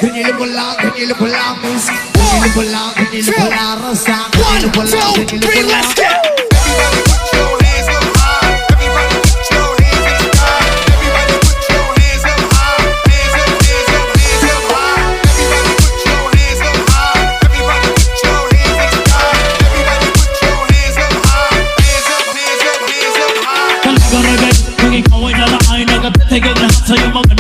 그니를 몰라 그니를 몰라 무시 그니를 몰라 그니를 몰라 러사 그니를 몰라 그니를 몰라 형이 거울 달라 아이나가 태경을 합쳐요